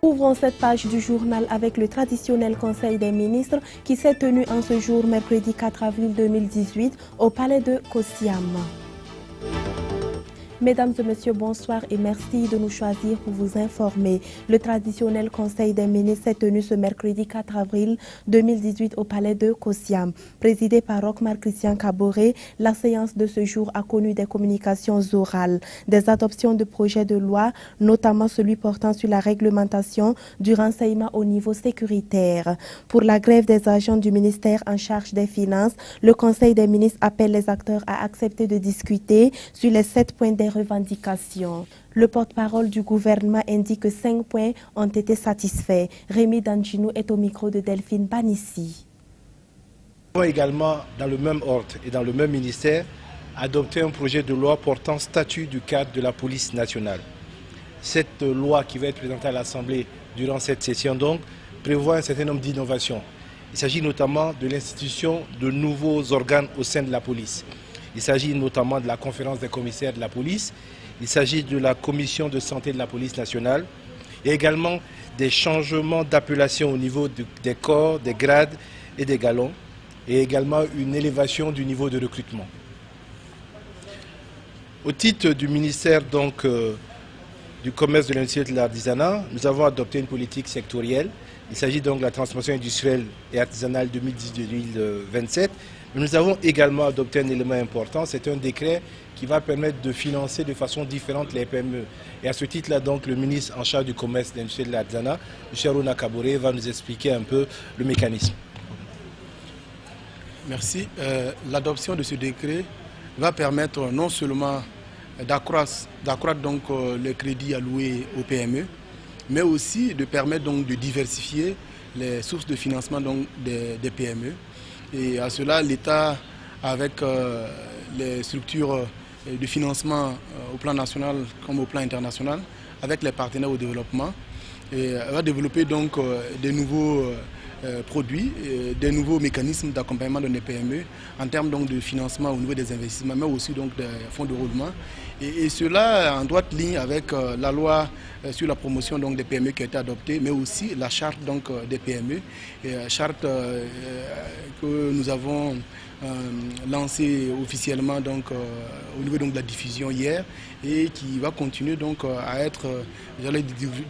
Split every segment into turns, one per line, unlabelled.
Ouvrons cette page du journal avec le traditionnel Conseil des ministres qui s'est tenu en ce jour mercredi 4 avril 2018 au palais de Kosiam. Mesdames et messieurs, bonsoir et merci de nous choisir pour vous informer. Le traditionnel Conseil des ministres s'est tenu ce mercredi 4 avril 2018 au palais de Kosiam. Présidé par Rochmar Christian Kaboré, la séance de ce jour a connu des communications orales, des adoptions de projets de loi, notamment celui portant sur la réglementation du renseignement au niveau sécuritaire. Pour la grève des agents du ministère en charge des Finances, le Conseil des ministres appelle les acteurs à accepter de discuter sur les 7 points des revendications. Le porte-parole du gouvernement indique que 5 points ont été satisfaits. Rémi Danginou est au micro de Delphine Banissi.
Nous avons également, dans le même ordre et dans le même ministère, adopté un projet de loi portant statut du cadre de la police nationale. Cette loi qui va être présentée à l'Assemblée durant cette session donc prévoit un certain nombre d'innovations. Il s'agit notamment de l'institution de nouveaux organes au sein de la police. Il s'agit notamment de la conférence des commissaires de la police, il s'agit de la commission de santé de la police nationale et également des changements d'appellation au niveau des corps, des grades et des galons et également une élévation du niveau de recrutement. Au titre du ministère donc, du commerce, de l'industrie et de l'artisanat, nous avons adopté une politique sectorielle. Il s'agit donc de la transformation industrielle et artisanale 2010-2027. Mais nous avons également adopté un élément important, c'est un décret qui va permettre de financer de façon différente les PME. Et à ce titre-là, donc, le ministre en charge du commerce, de l'industrie et de l'artisanat, M. Aruna Kaboré, va nous expliquer un peu le mécanisme.
Merci. L'adoption de ce décret va permettre non seulement d'accroître donc le crédit alloué aux PME, mais aussi de permettre donc de diversifier les sources de financement donc des PME. Et à cela, l'État, avec les structures de financement au plan national comme au plan international, avec les partenaires au développement, va développer donc des nouveaux produits, des nouveaux mécanismes d'accompagnement de nos PME en termes donc de financement au niveau des investissements, mais aussi donc des fonds de roulement. Et cela en droite ligne avec la loi sur la promotion donc des PME qui a été adoptée, mais aussi la charte donc des PME, charte que nous avons lancée officiellement donc au niveau donc de la diffusion hier et qui va continuer donc à être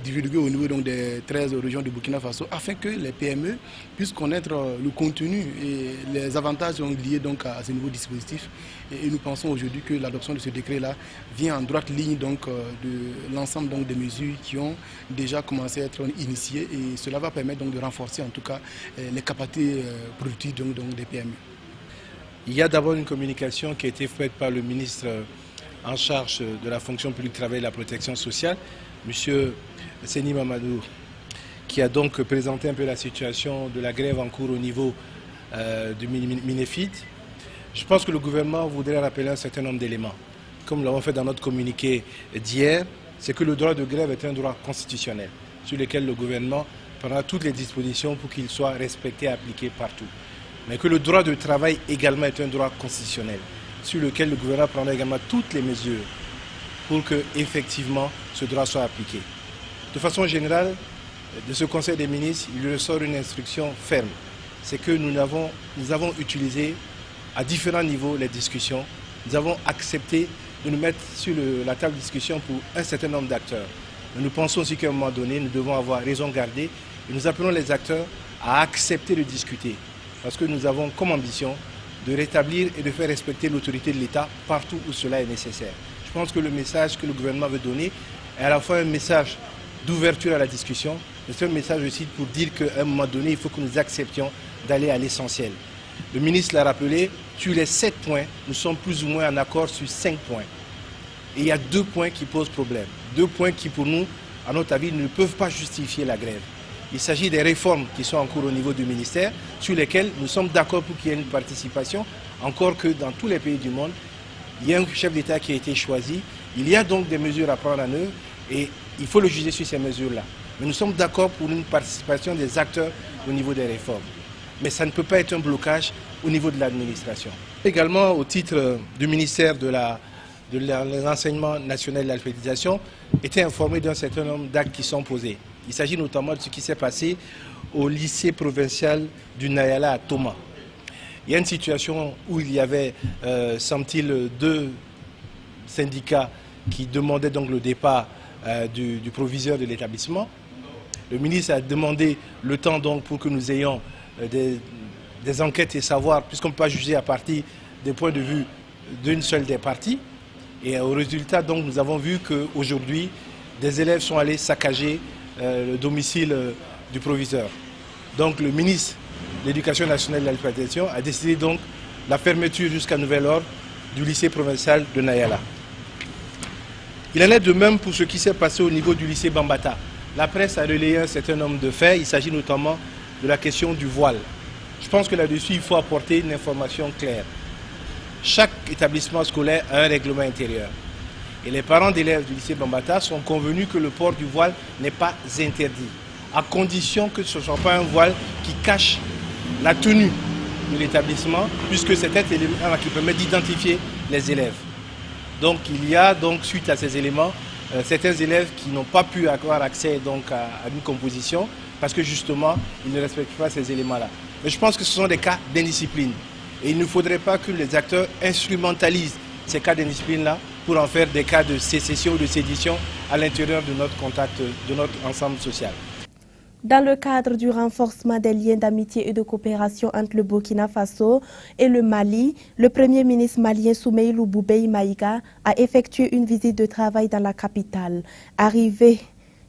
divulguée au niveau donc des 13 régions de Burkina Faso afin que les PME puissent connaître le contenu et les avantages liés donc à ce nouveau dispositif. Et nous pensons aujourd'hui que l'adoption de ce décret-là vient en droite ligne donc de l'ensemble donc des mesures qui ont déjà commencé à être initiées et cela va permettre donc de renforcer en tout cas les capacités productives donc des PME.
Il y a d'abord une communication qui a été faite par le ministre en charge de la fonction publique, travail et de la protection sociale, M. Seni Mamadou, qui a donc présenté un peu la situation de la grève en cours au niveau du Minefid. Je pense que le gouvernement voudrait rappeler un certain nombre d'éléments. Comme nous l'avons fait dans notre communiqué d'hier, c'est que le droit de grève est un droit constitutionnel sur lequel le gouvernement prendra toutes les dispositions pour qu'il soit respecté et appliqué partout. Mais que le droit de travail également est un droit constitutionnel sur lequel le gouvernement prendra également toutes les mesures pour que effectivement ce droit soit appliqué. De façon générale, de ce Conseil des ministres, il ressort une instruction ferme. C'est que nous avons utilisé à différents niveaux les discussions. Nous avons accepté de nous mettre sur la table de discussion pour un certain nombre d'acteurs. Nous pensons aussi qu'à un moment donné, nous devons avoir raison gardée et nous appelons les acteurs à accepter de discuter. Parce que nous avons comme ambition de rétablir et de faire respecter l'autorité de l'État partout où cela est nécessaire. Je pense que le message que le gouvernement veut donner est à la fois un message d'ouverture à la discussion, mais c'est un message aussi pour dire qu'à un moment donné, il faut que nous acceptions d'aller à l'essentiel. Le ministre l'a rappelé, sur les 7 points, nous sommes plus ou moins en accord sur 5 points. Et il y a 2 points qui posent problème. 2 points qui, pour nous, à notre avis, ne peuvent pas justifier la grève. Il s'agit des réformes qui sont en cours au niveau du ministère, sur lesquelles nous sommes d'accord pour qu'il y ait une participation, encore que dans tous les pays du monde, il y a un chef d'État qui a été choisi. Il y a donc des mesures à prendre en œuvre et il faut le juger sur ces mesures-là. Mais nous sommes d'accord pour une participation des acteurs au niveau des réformes. Mais ça ne peut pas être un blocage au niveau de l'administration. Également, au titre du ministère de l'enseignement national et de l'alphabétisation, été informé d'un certain nombre d'actes qui sont posés. Il s'agit notamment de ce qui s'est passé au lycée provincial du Nayala à Toma. Il y a une situation où il y avait, semble-t-il, 2 syndicats qui demandaient donc le départ du proviseur de l'établissement. Le ministre a demandé le temps donc pour que nous ayons des enquêtes et savoir, puisqu'on ne peut pas juger à partir des points de vue d'une seule des parties. Et au résultat, donc, nous avons vu qu'aujourd'hui, des élèves sont allés saccager le domicile du proviseur. Donc le ministre de l'Éducation nationale et de l'alimentation a décidé donc la fermeture jusqu'à nouvel ordre du lycée provincial de Nayala. Il en est de même pour ce qui s'est passé au niveau du lycée Bambata. La presse a relayé un certain nombre de faits. Il s'agit notamment de la question du voile. Je pense que là-dessus, il faut apporter une information claire. Chaque établissement scolaire a un règlement intérieur. Et les parents d'élèves du lycée Bambata sont convenus que le port du voile n'est pas interdit, à condition que ce ne soit pas un voile qui cache la tenue de l'établissement, puisque c'est cet élément qui permet d'identifier les élèves. Donc il y a donc, suite à ces éléments, certains élèves qui n'ont pas pu avoir accès donc, à une composition, parce que justement, ils ne respectent pas ces éléments-là. Mais je pense que ce sont des cas d'indiscipline. Et il ne faudrait pas que les acteurs instrumentalisent ces cas d'indiscipline-là pour en faire des cas de sécession ou de sédition à l'intérieur de notre contact, de notre ensemble social.
Dans le cadre du renforcement des liens d'amitié et de coopération entre le Burkina Faso et le Mali, le Premier ministre malien Soumeïlou Boubèye Maïga a effectué une visite de travail dans la capitale. Arrivé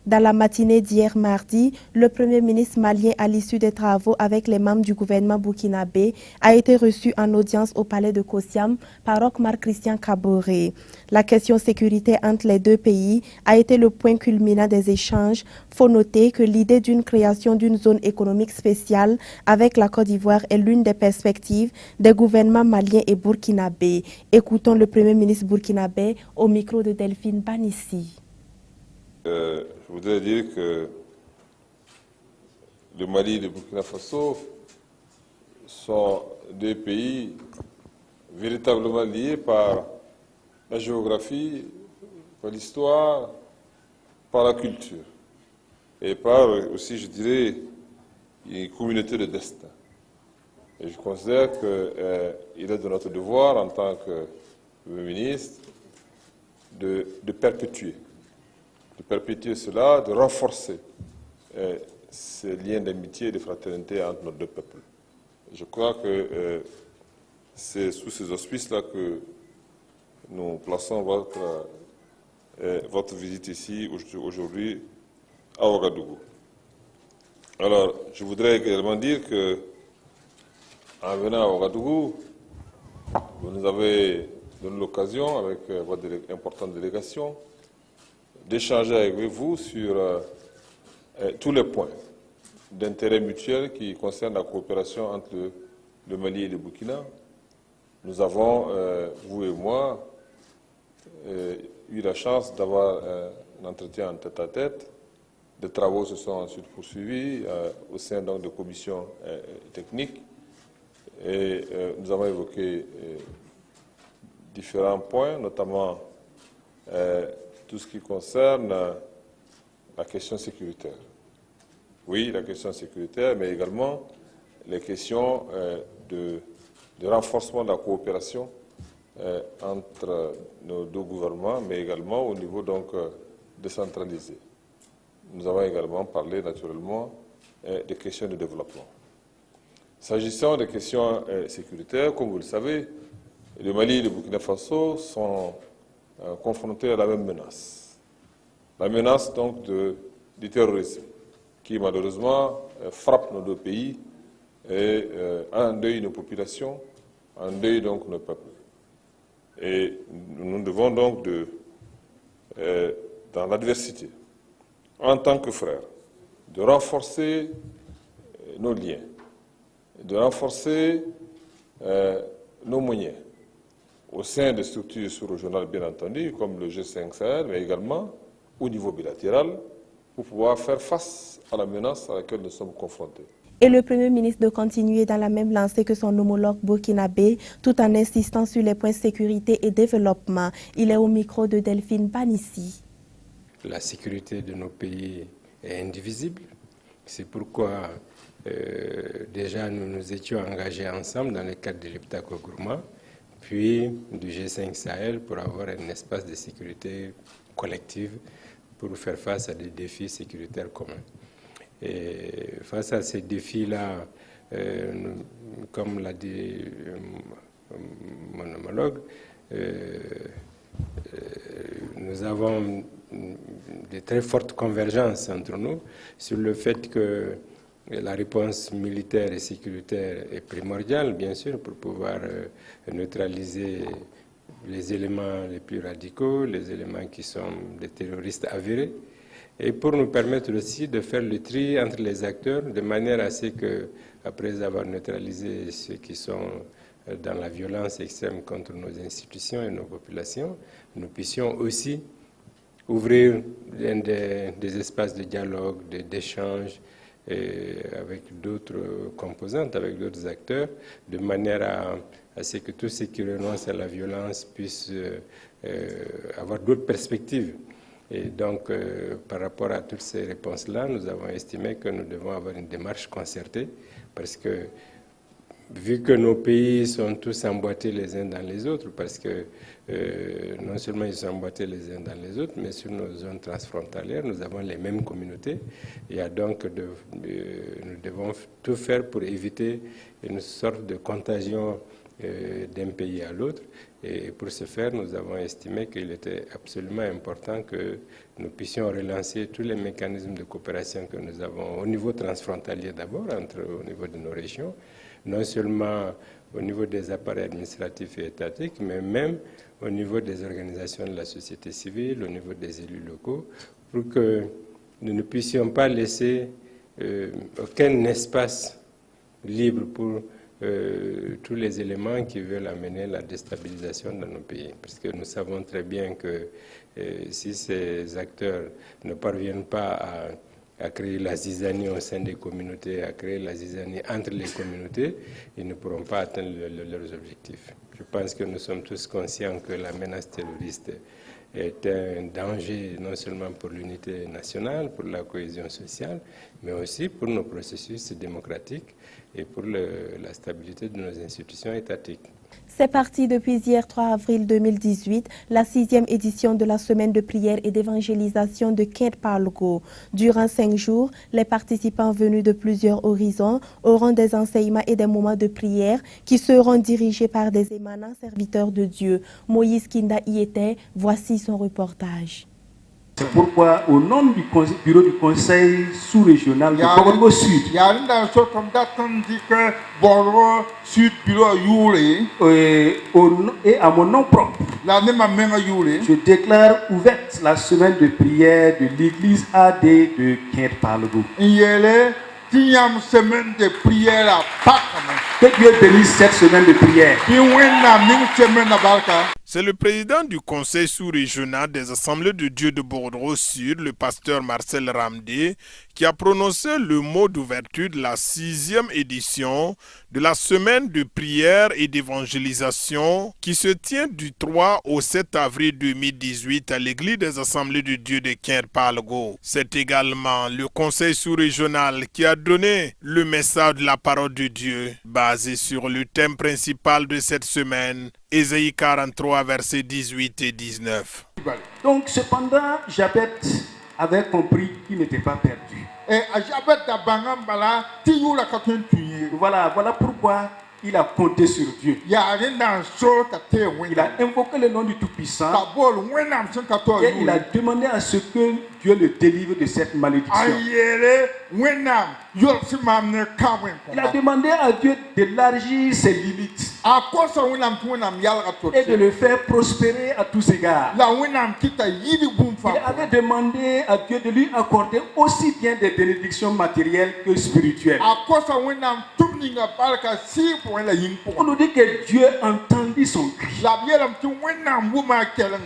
dans la matinée d'hier mardi, le Premier ministre malien, à l'issue des travaux avec les membres du gouvernement burkinabé, a été reçu en audience au palais de Kosiam par Roch-Marc Christian Kaboré. La question sécurité entre les deux pays a été le point culminant des échanges. Faut noter que l'idée d'une création d'une zone économique spéciale avec la Côte d'Ivoire est l'une des perspectives des gouvernements maliens et burkinabé. Écoutons le Premier ministre burkinabé au micro de Delphine Banissi.
Je voudrais dire que le Mali et le Burkina Faso sont deux pays véritablement liés par la géographie, par l'histoire, par la culture et par aussi, je dirais, une communauté de destin. Et je considère qu'il est de notre devoir en tant que ministre de perpétuer cela, de renforcer ces liens d'amitié et de fraternité entre nos deux peuples. Je crois que c'est sous ces auspices-là que nous plaçons votre visite ici aujourd'hui à Ouagadougou. Alors, je voudrais également dire que, en venant à Ouagadougou, vous nous avez donné l'occasion, avec votre importante délégation, d'échanger avec vous sur tous les points d'intérêt mutuel qui concernent la coopération entre le Mali et le Burkina. Nous avons, vous et moi, eu la chance d'avoir un entretien en tête-à-tête. Des travaux se sont ensuite poursuivis au sein donc, de commissions techniques et nous avons évoqué différents points, notamment tout ce qui concerne la question sécuritaire. Oui, la question sécuritaire, mais également les questions de renforcement de la coopération entre nos deux gouvernements, mais également au niveau donc décentralisé. Nous avons également parlé naturellement des questions de développement. S'agissant des questions sécuritaires, comme vous le savez, le Mali et le Burkina Faso sont confrontés à la même menace. La menace donc du terrorisme, qui malheureusement frappe nos deux pays et endeuille nos populations, endeuille donc nos peuples. Et nous devons donc, dans l'adversité, en tant que frères, de renforcer nos liens, de renforcer nos moyens au sein des structures sous-régionales, bien entendu, comme le G5 Sahel, mais également au niveau bilatéral, pour pouvoir faire face à la menace à laquelle nous sommes confrontés.
Et le Premier ministre de continuer dans la même lancée que son homologue burkinabé, tout en insistant sur les points sécurité et développement. Il est au micro de Delphine Banissi.
la sécurité de nos pays est indivisible. C'est pourquoi déjà nous nous étions engagés ensemble dans le cadre de l'Iptako Gourma, puis du G5 Sahel pour avoir un espace de sécurité collective pour faire face à des défis sécuritaires communs. Et face à ces défis-là, comme l'a dit mon homologue, nous avons de très fortes convergences entre nous sur le fait que la réponse militaire et sécuritaire est primordiale, bien sûr, pour pouvoir neutraliser les éléments les plus radicaux, les éléments qui sont des terroristes avérés, et pour nous permettre aussi de faire le tri entre les acteurs, de manière à ce que, après avoir neutralisé ceux qui sont dans la violence extrême contre nos institutions et nos populations, nous puissions aussi ouvrir des espaces de dialogue, d'échange avec d'autres composantes, avec d'autres acteurs, de manière à ce que tous ceux qui renoncent à la violence puissent avoir d'autres perspectives. Et donc, par rapport à toutes ces réponses-là, nous avons estimé que nous devons avoir une démarche concertée, parce que vu que nos pays sont tous emboîtés les uns dans les autres, parce que non seulement ils sont emboîtés les uns dans les autres, mais sur nos zones transfrontalières, nous avons les mêmes communautés. Il y a donc nous devons tout faire pour éviter une sorte de contagion d'un pays à l'autre. Et pour ce faire, nous avons estimé qu'il était absolument important que nous puissions relancer tous les mécanismes de coopération que nous avons au niveau transfrontalier d'abord, au niveau de nos régions, non seulement au niveau des appareils administratifs et étatiques, mais même au niveau des organisations de la société civile, au niveau des élus locaux, pour que nous ne puissions pas laisser aucun espace libre pour tous les éléments qui veulent amener la déstabilisation dans nos pays. Parce que nous savons très bien que si ces acteurs ne parviennent pas à créer la zizanie au sein des communautés, à créer la zizanie entre les communautés, ils ne pourront pas atteindre leurs objectifs. Je pense que nous sommes tous conscients que la menace terroriste est un danger non seulement pour l'unité nationale, pour la cohésion sociale, mais aussi pour nos processus démocratiques et pour la stabilité de nos institutions étatiques.
C'est parti depuis hier 3 avril 2018, la 6e édition de la semaine de prière et d'évangélisation de Kent-Parlego. Durant 5 jours, les participants venus de plusieurs horizons auront des enseignements et des moments de prière qui seront dirigés par des émanants serviteurs de Dieu. Moïse Kinda y était, voici son reportage.
C'est pourquoi, au nom du bureau du conseil sous-régional de Borgo Sud, et à mon nom propre, je déclare ouverte la semaine de prière de l'église AD de Kent-Parlego. Que Dieu bénisse cette semaine de prière.
C'est le président du conseil sous-régional des assemblées de Dieu de Bordeaux Sud, le pasteur Marcel Ramdé, qui a prononcé le mot d'ouverture de la 6e édition de la semaine de prière et d'évangélisation qui se tient du 3 au 7 avril 2018 à l'église des assemblées de Dieu de Kent-Parlego. C'est également le conseil sous-régional qui a donné le message de la parole de Dieu basé sur le thème principal de cette semaine, Ésaïe 43, versets 18 et 19.
Donc, cependant, Jabet avait compris qu'il n'était pas perdu. Voilà pourquoi il a compté sur Dieu. Il a invoqué le nom du Tout-Puissant et il a demandé à ce que Dieu le délivre de cette malédiction. Il a demandé à Dieu d'élargir ses limites et de le faire prospérer à tous égards. Il avait demandé à Dieu de lui accorder aussi bien des bénédictions matérielles que spirituelles. On nous dit que Dieu entendit son cri.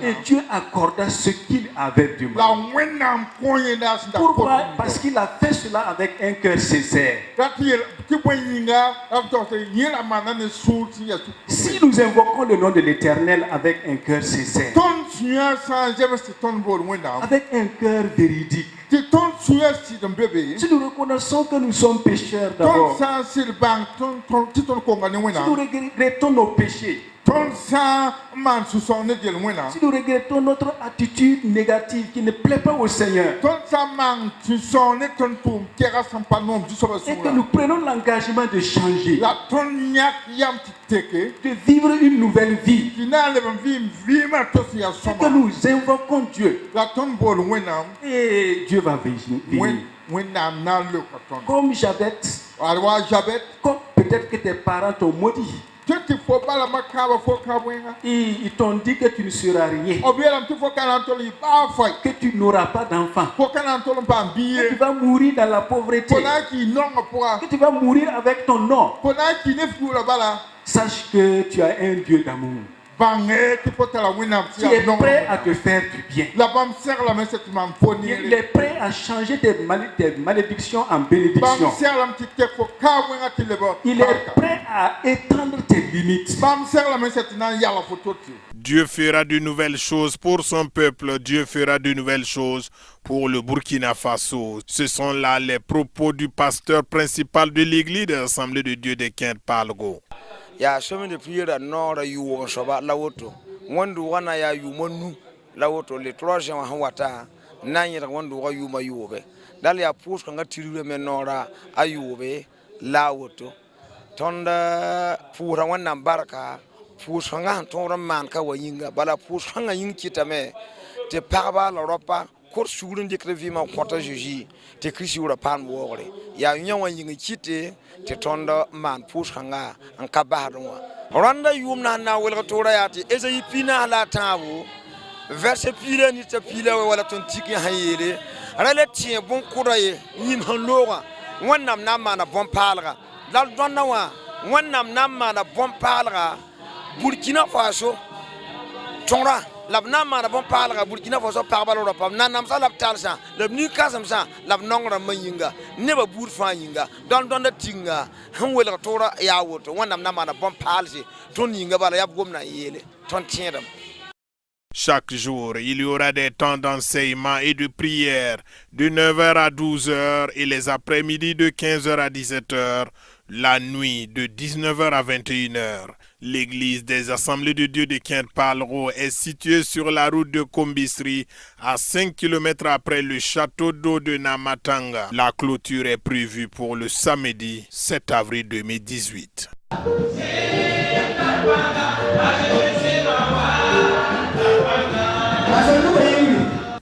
Et Dieu accorda ce qu'il avait demandé. Pourquoi? Parce qu'il a fait cela avec un cœur sincère. Si nous invoquons le nom de l'Éternel avec un cœur sincère, avec un cœur véridique, si nous reconnaissons que nous sommes pécheurs d'abord, si nous regrettons nos péchés, si nous regrettons notre attitude négative qui ne plaît pas au Seigneur, et que nous prenons l'engagement de changer, de vivre une nouvelle vie, et que nous invoquons Dieu, et Dieu va venir. Comme Jabet, comme peut-être que tes parents t'ont maudit. Ils t'ont dit que tu ne seras rien, que tu n'auras pas d'enfant, que tu vas mourir dans la pauvreté, que tu vas mourir avec ton nom. Sache que tu as un Dieu d'amour qui est prêt à te faire du bien. Il est prêt à changer tes malédictions en bénédictions. Il est prêt à étendre tes limites.
Dieu fera de nouvelles choses pour son peuple. Dieu fera de nouvelles choses pour le Burkina Faso. Ce sont là les propos du pasteur principal de l'église de l'Assemblée de Dieu de Kent-Palgo.
Ya chemin de prière nord yu wo soba lawoto wandu wana ya yu monu lawoto le 3 juin hawata nanyira wandu wa yu mayube dal ya pousse nga tiru me nora ayube lawoto tonda pura wana baraka pousse nga tonra man ka wayinga bala pousse nga yinkita me te parba l'Europe cour sur de crevima kwata juji te krisi ura pan wore ya nyawa yinga kite te tonda man pousse nga an kabadwa randa yumna na welga tora yati ezai pina la tabu verse pile ni te pile wala ton tiki hayele rale tie bon kuraye nim hanloga wannam namma na bon palga dal donna wa wannam namma na bon palga Burkina Faso tonra labna ma na bon palga Burkina Faso parbalo ropa nanam sa lab talsa lab ni kasam sa lab nongra mayinga neba bur fa yinga don da tinga han wela tora ya woto wonam na ma na bon palsi ton yinga bala yab gomna yele ton tiendam.
Chaque jour, il y aura des temps d'enseignement et de prière de 9h à 12h et les après-midi de 15h à 17h, la nuit de 19h à 21h. L'église des Assemblées de Dieu de Kent-Palgo est située sur la route de Kombisri, à 5 km après le château d'eau de Namatanga. La clôture est prévue pour le samedi 7 avril 2018.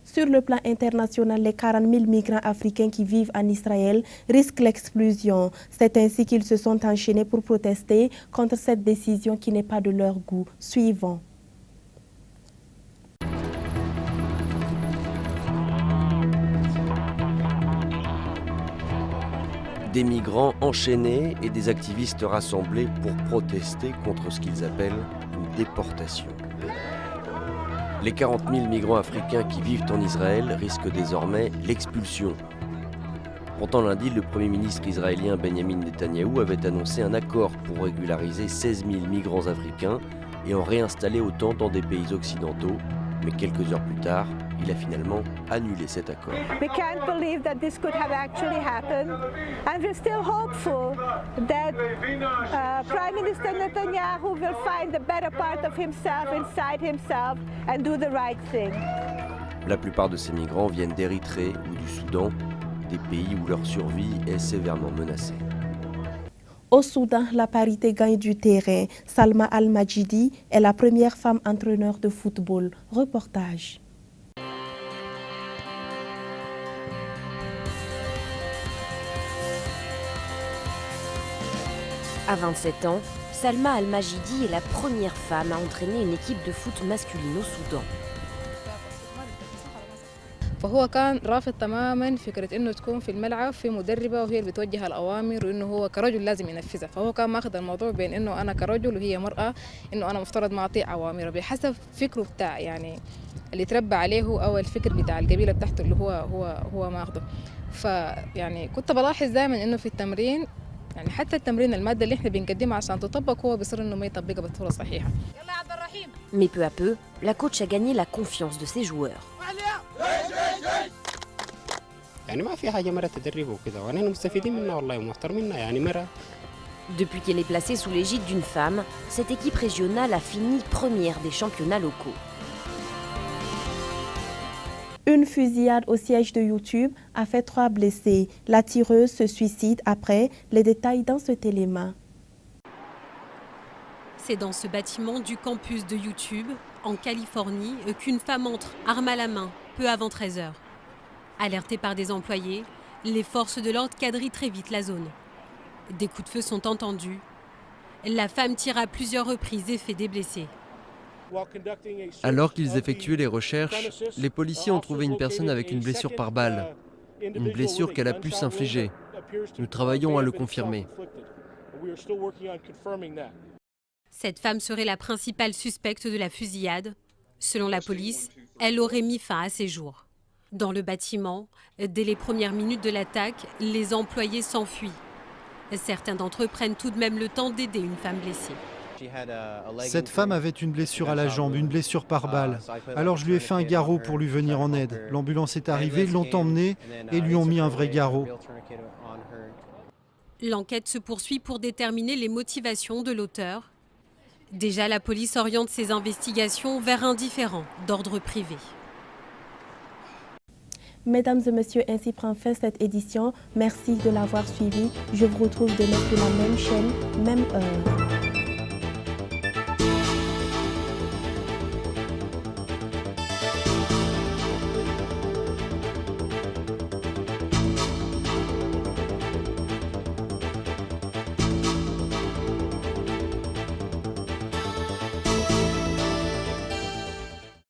Sur le plan international, les 40 000 migrants africains qui vivent en Israël risquent l'exclusion. C'est ainsi qu'ils se sont enchaînés pour protester contre cette décision qui n'est pas de leur goût. Suivons.
Des migrants enchaînés et des activistes rassemblés pour protester contre ce qu'ils appellent une déportation. Les 40 000 migrants africains qui vivent en Israël risquent désormais l'expulsion. Pourtant lundi, le Premier ministre israélien Benjamin Netanyahou avait annoncé un accord pour régulariser 16 000 migrants africains et en réinstaller autant dans des pays occidentaux. Mais quelques heures plus tard, il a finalement annulé cet accord.
We can't believe that this could have actually happened, and we're still hopeful that Prime Minister Netanyahu will find the better part of himself inside himself and do the right thing.
La plupart de ces migrants viennent d'Érythrée ou du Soudan, des pays où leur survie est sévèrement menacée.
Au Soudan, la parité gagne du terrain. Salma Al-Majidi est la première femme entraîneur de football. Reportage.
À 27 ans, Salma Al-Majidi est la première femme à entraîner une équipe de foot masculine au Soudan.
فهو كان رافض تماما فكرة إنه تكون في الملعب في مدربة وهي اللي بتوجه الأوامر وإنه هو كرجل لازم ينفذها، فهو كان ماخذ الموضوع بين إنه أنا كرجل وهي مرأة، إنه أنا مفترض ما أطيع أوامره بحسب فكره بتاع يعني اللي تربى عليه أو الفكر بتاع القبيلة بتاعته اللي هو ماخذه. فيعني كنت بلاحظ دائما إنه في التمرين يعني حتى التمرين المادة اللي إحنا بنقدمها عشان تطبق هو بيصير إنه ما يطبقها بصورة صحيحة.
Mais peu à peu, la coach a gagné la confiance de ses joueurs.
يعني ما في حاجة مرة تدريب وكذا ونحن مستفيدين منها والله ومحترمينها يعني مرة.
Depuis qu'elle est placée sous l'égide d'une femme, cette équipe régionale a fini première des championnats locaux.
Une fusillade au siège de YouTube a fait 3 blessés. La tireuse se suicide après. Les détails dans ce élément.
C'est dans ce bâtiment du campus de YouTube, en Californie, qu'une femme entre, arme à la main, peu avant 13h. Alertée par des employés, les forces de l'ordre quadrillent très vite la zone. Des coups de feu sont entendus. La femme tire à plusieurs reprises et fait des blessés.
Alors qu'ils effectuaient les recherches, les policiers ont trouvé une personne avec une blessure par balle. Une blessure qu'elle a pu s'infliger. Nous travaillons à le confirmer.
Cette femme serait la principale suspecte de la fusillade. Selon la police, elle aurait mis fin à ses jours. Dans le bâtiment, dès les premières minutes de l'attaque, les employés s'enfuient. Certains d'entre eux prennent tout de même le temps d'aider une femme blessée.
Cette femme avait une blessure à la jambe, une blessure par balle. Alors je lui ai fait un garrot pour lui venir en aide. L'ambulance est arrivée, l'ont emmenée et lui ont mis un vrai garrot.
L'enquête se poursuit pour déterminer les motivations de l'auteur. Déjà, la police oriente ses investigations vers un différend d'ordre privé.
Mesdames et messieurs, ainsi prend fin cette édition. Merci de l'avoir suivi. Je vous retrouve demain sur la même chaîne, même heure.